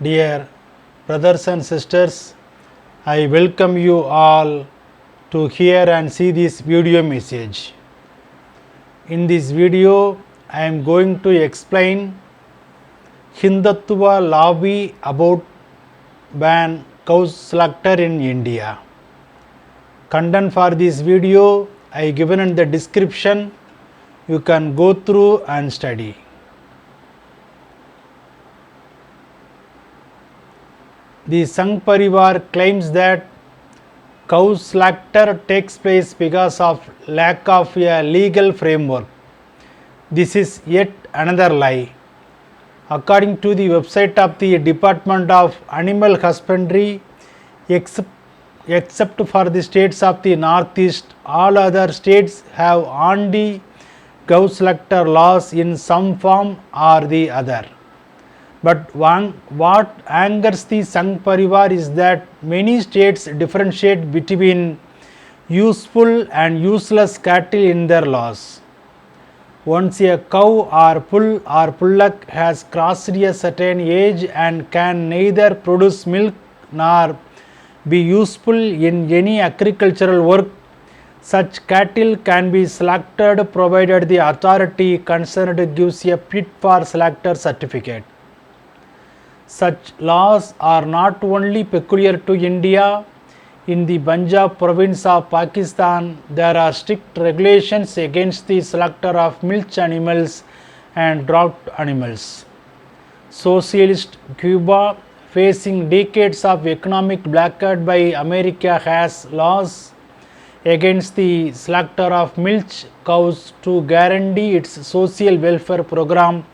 Dear brothers and sisters, I welcome you all to hear and see this video message. In this video, I am going to explain Hindutva lobby about ban cow slaughter in India. Content for this video I given in the description. You can go through and study. The Sangh Parivar claims that cow slaughter takes place because of lack of a legal framework. This is yet another lie. According to the website of the Department of Animal Husbandry, except for the states of the Northeast, all other states have anti-cow slaughter laws in some form or the other. But what angers the Sangh Parivar is that many states differentiate between useful and useless cattle in their laws. Once a cow or bull or bullock has crossed a certain age and can neither produce milk nor be useful in any agricultural work, such cattle can be slaughtered provided the authority concerned gives a fit for slaughter certificate. Such laws are not only peculiar to India. In the Punjab province of Pakistan, there are strict regulations against the slaughter of milch animals and draught animals. Socialist Cuba, facing decades of economic blockade by America, has laws against the slaughter of milch cows to guarantee its social welfare program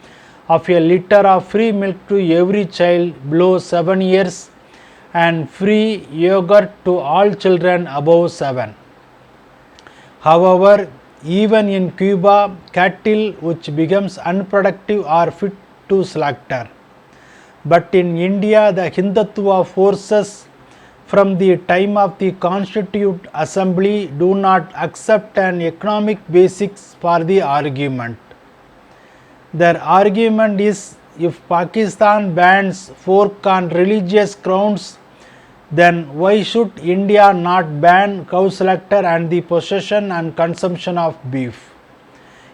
of a litre of free milk to every child below 7 years and free yogurt to all children above 7. However, even in Cuba, cattle which becomes unproductive are fit to slaughter. But in India, the Hindutva forces from the time of the Constituent Assembly do not accept an economic basis for the argument. Their argument is, if Pakistan bans pork on religious grounds, then why should India not ban cow slaughter and the possession and consumption of beef?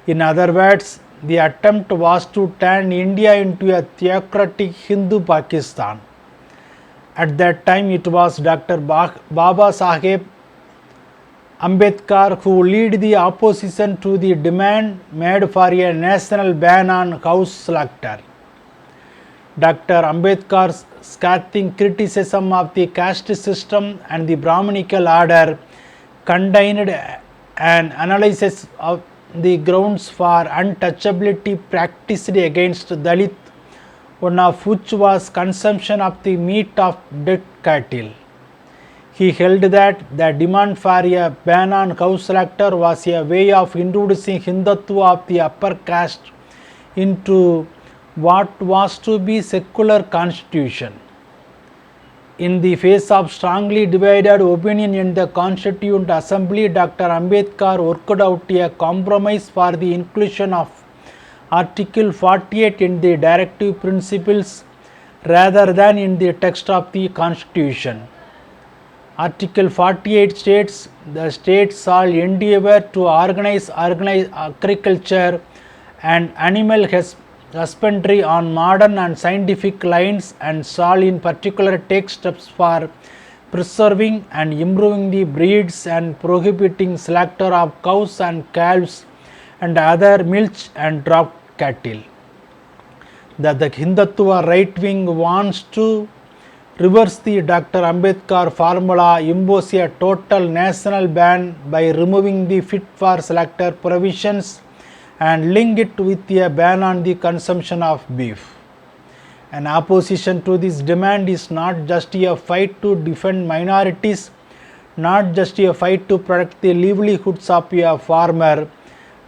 In other words, the attempt was to turn India into a theocratic Hindu Pakistan. At that time, it was Dr. Babasaheb Ambedkar who led the opposition to the demand made for a national ban on cow slaughter. Dr. Ambedkar's scathing criticism of the caste system and the Brahminical order contained an analysis of the grounds for untouchability practiced against Dalit, one of which was consumption of the meat of dead cattle. He held that the demand for a ban on cow slaughter was a way of introducing Hindutva of the upper caste into what was to be secular constitution. In the face of strongly divided opinion in the Constituent Assembly, Dr. Ambedkar worked out a compromise for the inclusion of Article 48 in the directive principles rather than in the text of the Constitution. Article 48 states, the states shall endeavour to organize agriculture and animal husbandry on modern and scientific lines and shall in particular take steps for preserving and improving the breeds and prohibiting slaughter of cows and calves and other milch and draught cattle. That the Hindutva right wing wants to reverse the Dr. Ambedkar formula, impose a total national ban by removing the fit for slaughter provisions and link it with a ban on the consumption of beef. An opposition to this demand is not just a fight to defend minorities, not just a fight to protect the livelihoods of a farmer,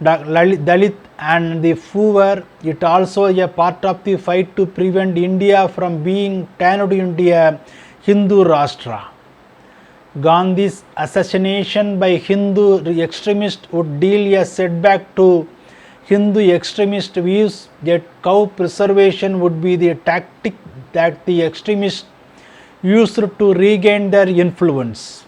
Dalit and the poor, it also a part of the fight to prevent India from being turned into a Hindu Rashtra. Gandhi's assassination by Hindu extremists would deal a setback to Hindu extremist views, yet cow preservation would be the tactic that the extremists used to regain their influence.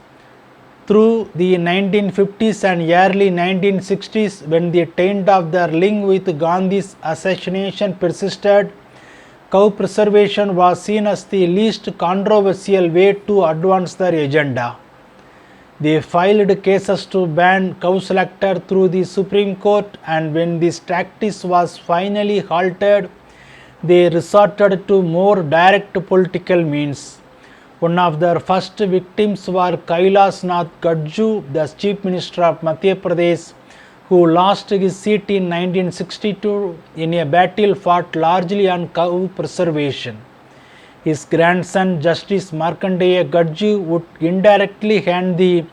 Through the 1950s and early 1960s, when the taint of their link with Gandhi's assassination persisted, cow preservation was seen as the least controversial way to advance their agenda. They filed cases to ban cow slaughter through the Supreme Court, and when this practice was finally halted, they resorted to more direct political means. One of their first victims was Kailash Nath Gadju, the Chief Minister of Madhya Pradesh, who lost his seat in 1962 in a battle fought largely on cow preservation. His grandson, Justice Markandeya Gadju, would indirectly hand the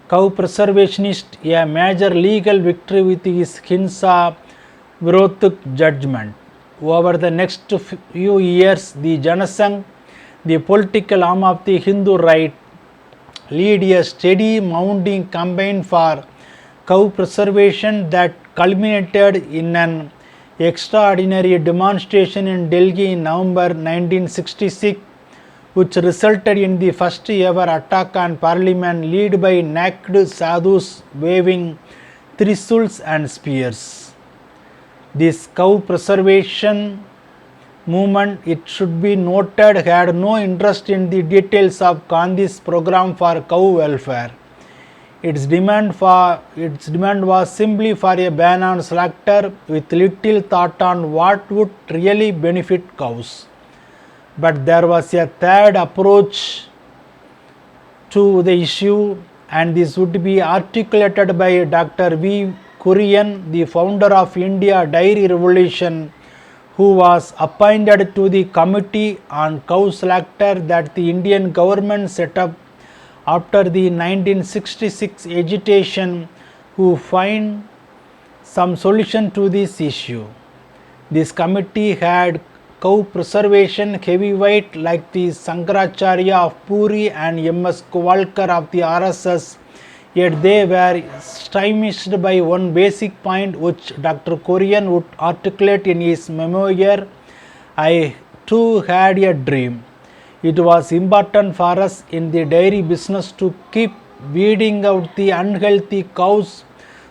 cow preservationists a major legal victory with his Hinsa Virodhik judgment. Over the next few years, the Janasangh, the political arm of the Hindu right, led a steady mounting campaign for cow preservation that culminated in an extraordinary demonstration in Delhi in November 1966, which resulted in the first ever attack on parliament led by naked sadhus waving trishools and spears. This cow preservation movement, it should be noted, had no interest in the details of Gandhi's program for cow welfare. Its demand was simply for a ban on slaughter, with little thought on what would really benefit cows. But there was a third approach to the issue, and this would be articulated by Dr. V. Kurian, the founder of India Dairy Revolution, who was appointed to the Committee on Cow Slaughter that the Indian government set up after the 1966 agitation, who find some solution to this issue. This committee had cow preservation heavyweight like the Sankaracharya of Puri and M.S. Kovalkar of the RSS, yet they were stymied by one basic point which Dr. Kurian would articulate in his memoir, "I too had a dream. It was important for us in the dairy business to keep weeding out the unhealthy cows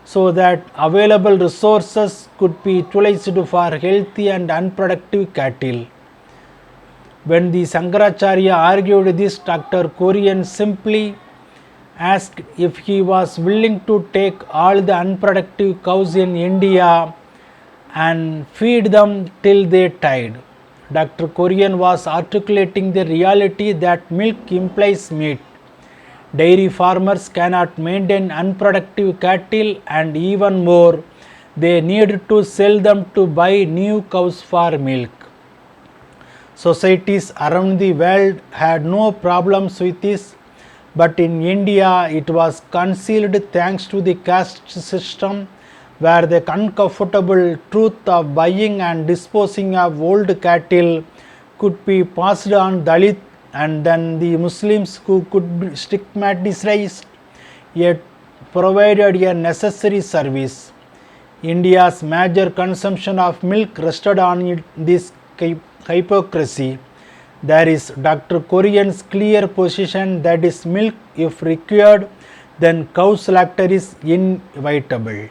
so that available resources could be utilized for healthy and unproductive cattle." When the Sankaracharya argued this, Dr. Kurian simply asked if he was willing to take all the unproductive cows in India and feed them till they died. Dr. Kurian was articulating the reality that milk implies meat. Dairy farmers cannot maintain unproductive cattle, and even more, they need to sell them to buy new cows for milk. Societies around the world had no problems with this, but in India it was concealed thanks to the caste system, where the uncomfortable truth of buying and disposing of old cattle could be passed on Dalit, and then the Muslims who could be stigmatized yet provided a necessary service. India's major consumption of milk rested on this hypocrisy. There is Dr. Kurian's clear position that is milk if required, then cow slaughter is inevitable.